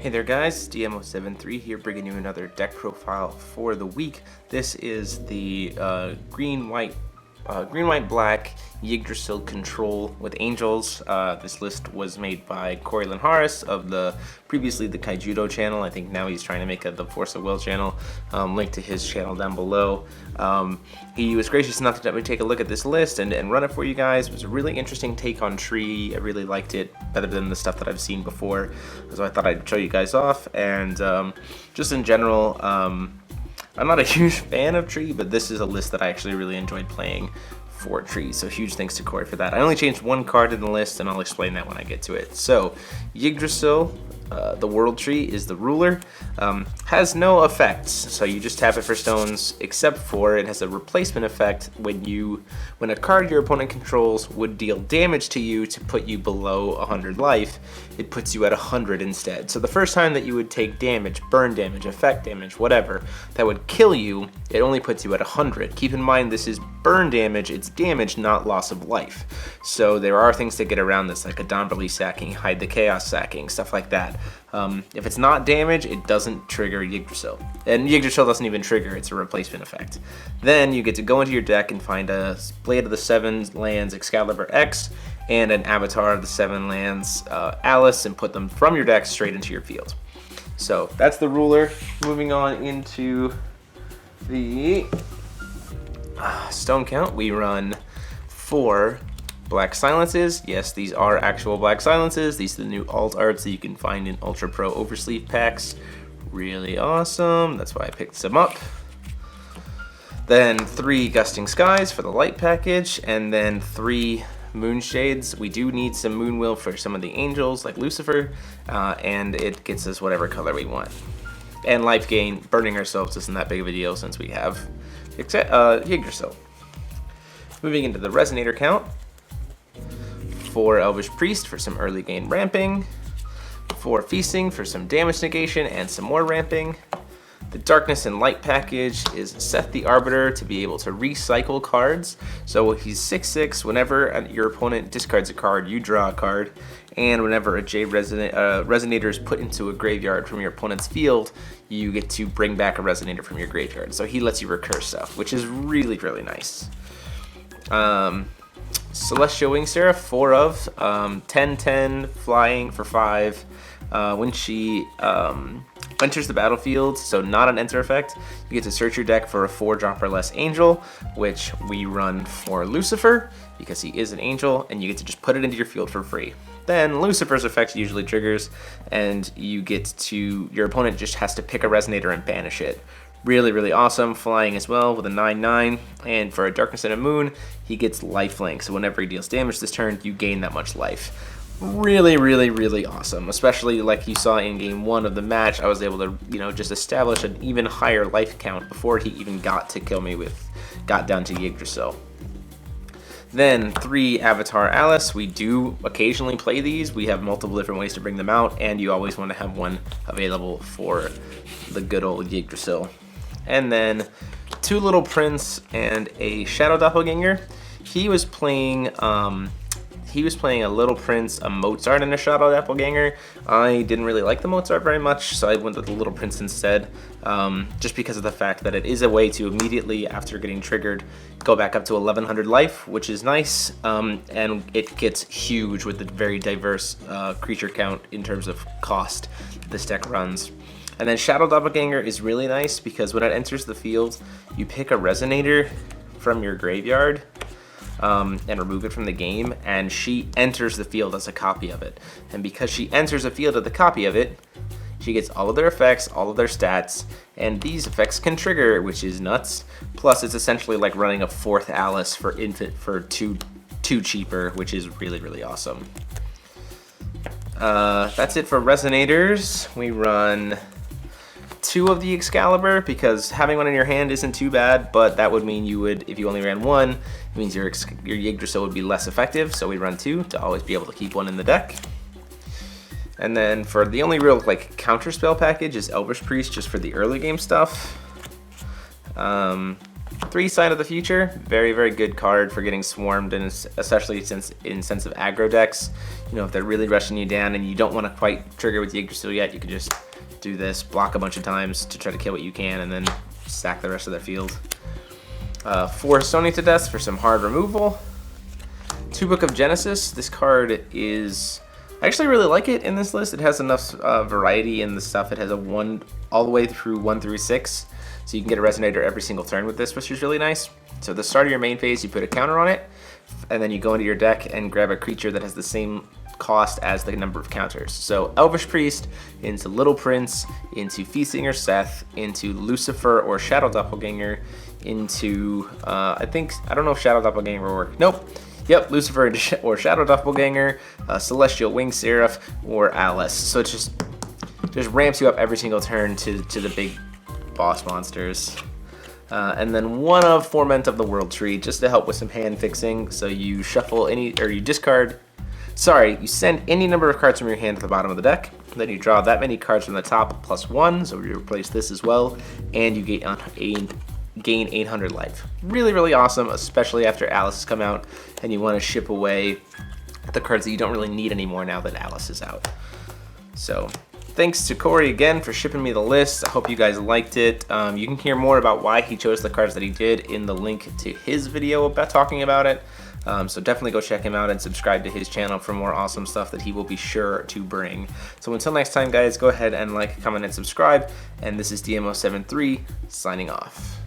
Hey there guys, DMO73 here bringing you another deck profile for the week. This is the green-white black Yggdrasil control with angels. This list was made by Corey Linharis of previously the Kaijudo channel. I think now he's trying to make the Force of Will channel. Link to his channel down below. He was gracious enough to let me take a look at this list and run it for you guys. It was a really interesting take on Tree. I really liked it, better than the stuff that I've seen before. So I thought I'd show you guys off. And just in general, I'm not a huge fan of Tree, but this is a list that I actually really enjoyed playing for Tree, so huge thanks to Corey for that. I only changed one card in the list, and I'll explain that when I get to it. So, Yggdrasil, the World Tree, is the ruler. Has no effects, so you just tap it for stones, except for it has a replacement effect when a card your opponent controls would deal damage to you to put you below 100 life, it puts you at 100 instead. So the first time that you would take damage, burn damage, effect damage, whatever, that would kill you, it only puts you at 100. Keep in mind this is burn damage, it's damage, not loss of life. So there are things to get around this, like a Domberly sacking, Hide the Chaos sacking, stuff like that. If it's not damage, it doesn't trigger Yggdrasil. And Yggdrasil doesn't even trigger, it's a replacement effect. Then you get to go into your deck and find a Blade of the Seven Lands Excalibur X and an Avatar of the Seven Lands Alice, and put them from your deck straight into your field. So that's the ruler. Moving on into the stone count, we run 4 Black Silences. Yes, these are actual Black Silences. These are the new alt arts that you can find in Ultra Pro Oversleeve packs. Really awesome. That's why I picked some up. Then 3 Gusting Skies for the light package, and then 3 Moonshades. We do need some Moonwill for some of the angels like Lucifer, and it gets us whatever color we want. And life gain, burning ourselves isn't that big of a deal since we have Yggdrasil. Moving into the Resonator count. 4 Elvish Priest for some early game ramping, 4 Fiethsing for some damage negation and some more ramping. The Darkness and Light package is Seth the Arbiter to be able to recycle cards. So he's 6/6. Whenever your opponent discards a card, you draw a card. And whenever a Resonator is put into a graveyard from your opponent's field, you get to bring back a Resonator from your graveyard. So he lets you recur stuff, which is really, really nice. Celestial Wing Seraph, 4 of, 10/10, flying for 5. When she enters the battlefield, so not an enter effect, you get to search your deck for a 4-drop or less angel, which we run for Lucifer, because he is an angel, and you get to just put it into your field for free. Then Lucifer's effect usually triggers, and your opponent just has to pick a Resonator and banish it. Really, really awesome. Flying as well with a 9/9. And for a Darkness and a Moon, he gets lifelink. So whenever he deals damage this turn, you gain that much life. Really, really, really awesome. Especially like you saw in game 1 of the match, I was able to, just establish an even higher life count before he even got down to Yggdrasil. Then 3 Avatar Alice. We do occasionally play these. We have multiple different ways to bring them out, and you always want to have one available for the good old Yggdrasil. And then 2 Little Prince and a Shadow Doppelgänger. He was playing a Little Prince, a Mozart, and a Shadow Doppelgänger. I didn't really like the Mozart very much, so I went with the Little Prince instead, just because of the fact that it is a way to immediately, after getting triggered, go back up to 1100 life, which is nice, and it gets huge with the very diverse creature count in terms of cost this deck runs. And then Shadow Doppelgänger is really nice because when it enters the field, you pick a Resonator from your graveyard, and remove it from the game, and she enters the field as a copy of it. And because she enters a field as a copy of it, she gets all of their effects, all of their stats, and these effects can trigger, which is nuts. Plus, it's essentially like running a 4th Alice for two cheaper, which is really, really awesome. That's it for Resonators. We run 2 of the Excalibur, because having one in your hand isn't too bad, but that would mean if you only ran 1, it means your Yggdrasil would be less effective, so we run 2 to always be able to keep one in the deck. And then for the only real counter spell package is Elvish Priest, just for the early game stuff. 3 Sign of the Future, very, very good card for getting swarmed, and especially since in sense of aggro decks. You know, if they're really rushing you down and you don't want to quite trigger with Yggdrasil yet, you could just do this, block a bunch of times to try to kill what you can, and then sack the rest of their field. 4 Sony to Death for some hard removal. 2 Book of Genesis. This card is... I actually really like it in this list. It has enough variety in the stuff. It has a 1 all the way through 1 through 6. So you can get a Resonator every single turn with this, which is really nice. So at the start of your main phase, you put a counter on it, and then you go into your deck and grab a creature that has the same cost as the number of counters. So Elvish Priest into Little Prince, into Fiethsing or Seth, into Lucifer or Shadow Doppelgänger, into, I don't know if Shadow Doppelgänger will work. Nope. Yep, Lucifer or Shadow Doppelgänger, Celestial Wing Seraph, or Alice. So it just ramps you up every single turn to the big boss monsters. And then 1 of Forment of the World Tree, just to help with some hand fixing. So you shuffle you send any number of cards from your hand to the bottom of the deck. Then you draw that many cards from the top +1, so you replace this as well, and you gain 800 life. Really, really awesome, especially after Alice has come out and you want to ship away the cards that you don't really need anymore now that Alice is out. So thanks to Corey again for shipping me the list. I hope you guys liked it. You can hear more about why he chose the cards that he did in the link to his video about talking about it. So definitely go check him out and subscribe to his channel for more awesome stuff that he will be sure to bring. So until next time, guys, go ahead and like, comment, and subscribe. And this is DMO73 signing off.